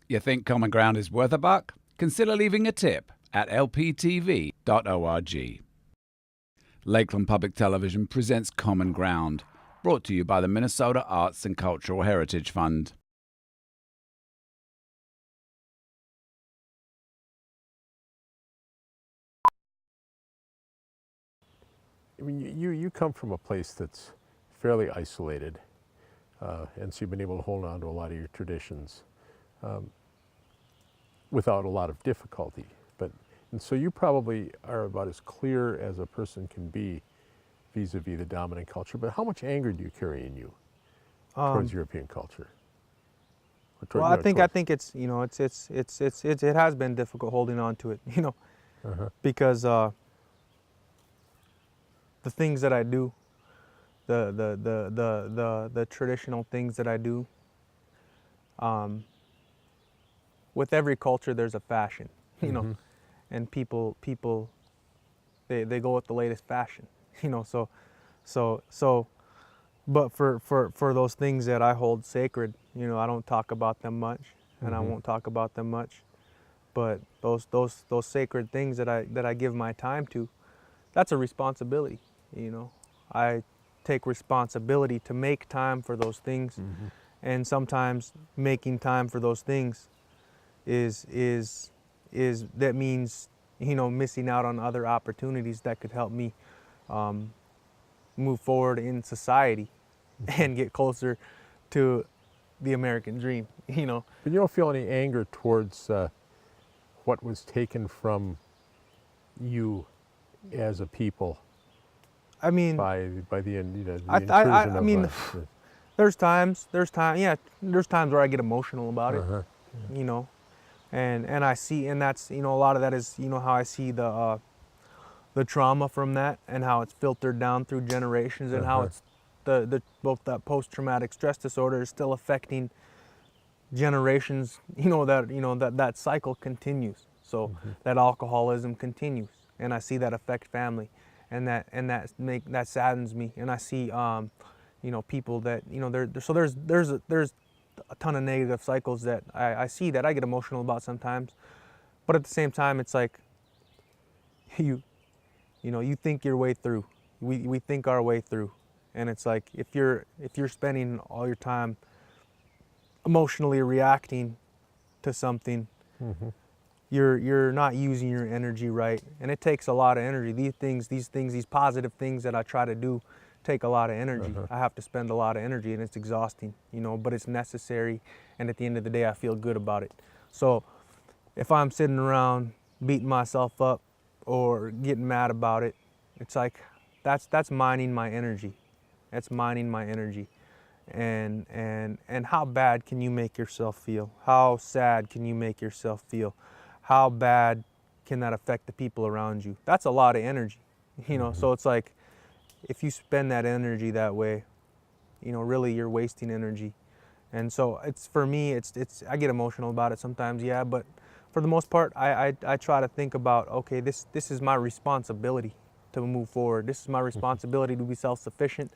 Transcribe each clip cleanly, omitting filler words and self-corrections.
You think Common Ground is worth a buck? Consider leaving a tip at lptv.org. Lakeland Public Television presents Common Ground, brought to you by the Minnesota Arts and Cultural Heritage Fund. I mean, you come from a place that's fairly isolated, and so you've been able to hold on to a lot of your traditions without a lot of difficulty. And so you probably are about as clear as a person can be vis-a-vis the dominant culture. But how much anger do you carry in you towards European culture? Well, I think it's it has been difficult holding on to it, because the things that I do, the traditional things that I do, with every culture there's a fashion, and people they go with the latest fashion, but for those things that I hold sacred, I don't talk about them much, and I won't talk about them much. But those sacred things that I give my time to, that's a responsibility. I take responsibility to make time for those things, and sometimes making time for those things is that means missing out on other opportunities that could help me move forward in society and get closer to the American dream. But you don't feel any anger towards what was taken from you as a people. I mean, by the intrusion I mean, there's times where I get emotional about it, and I see, and that's a lot of that is how I see the trauma from that, and how it's filtered down through generations, and how it's both that post-traumatic stress disorder is still affecting generations. That cycle continues. So that alcoholism continues, and I see that affect family, and that saddens me. And I see people that there's a ton of negative cycles that I see that I get emotional about sometimes, but at the same time it's like you think your way through. We think our way through, and it's like if you're spending all your time emotionally reacting to something, you're not using your energy right, and it takes a lot of energy. These positive things that I try to do take a lot of energy. I have to spend a lot of energy, and it's exhausting, but it's necessary, and at the end of the day I feel good about it. So if I'm sitting around beating myself up or getting mad about it, it's like that's mining my energy. That's mining my energy. And how bad can you make yourself feel? How sad can you make yourself feel? How bad can that affect the people around you? That's a lot of energy, So it's like if you spend that energy that way, really you're wasting energy. And so it's, for me, it's I get emotional about it sometimes, yeah, but for the most part, I try to think about, okay, this is my responsibility to move forward. This is my responsibility to be self-sufficient,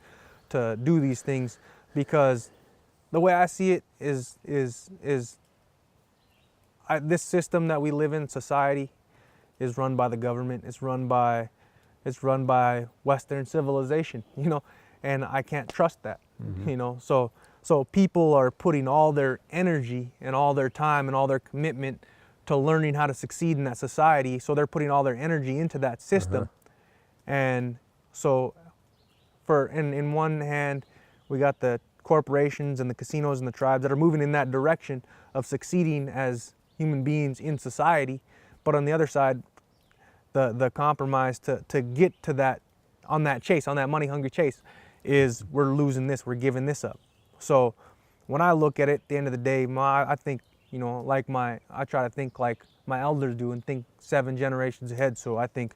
to do these things, because the way I see it is this system that we live in, society, is run by the government. It's run by Western civilization, and I can't trust that, So people are putting all their energy and all their time and all their commitment to learning how to succeed in that society. So they're putting all their energy into that system. And so in one hand, we got the corporations and the casinos and the tribes that are moving in that direction of succeeding as human beings in society. But on the other side, the compromise to get to that, on that chase, on that money-hungry chase, is we're losing this, we're giving this up. So when I look at it, at the end of the day, I think, I try to think like my elders do and think 7 generations ahead. So I think,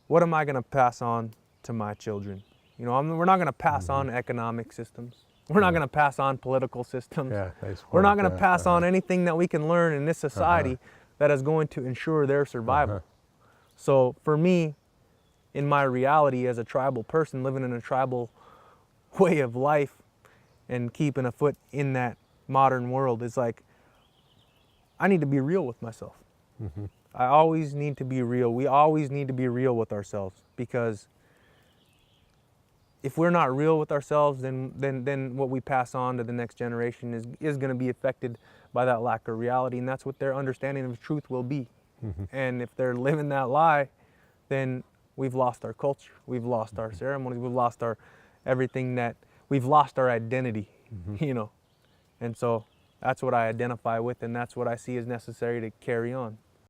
what am I going to pass on to my children? We're not going to pass on economic systems. We're not going to pass on political systems. We're not going to pass on anything that we can learn in this society that is going to ensure their survival. So for me, in my reality as a tribal person living in a tribal way of life and keeping a foot in that modern world, it's like I need to be real with myself. I always need to be real. We always need to be real with ourselves, because if we're not real with ourselves, then what we pass on to the next generation is going to be affected by that lack of reality, and that's what their understanding of truth will be. And if they're living that lie, then we've lost our culture, we've lost our ceremonies, we've lost our everything, that we've lost our identity, you know. And so that's what I identify with, and that's what I see as necessary to carry on.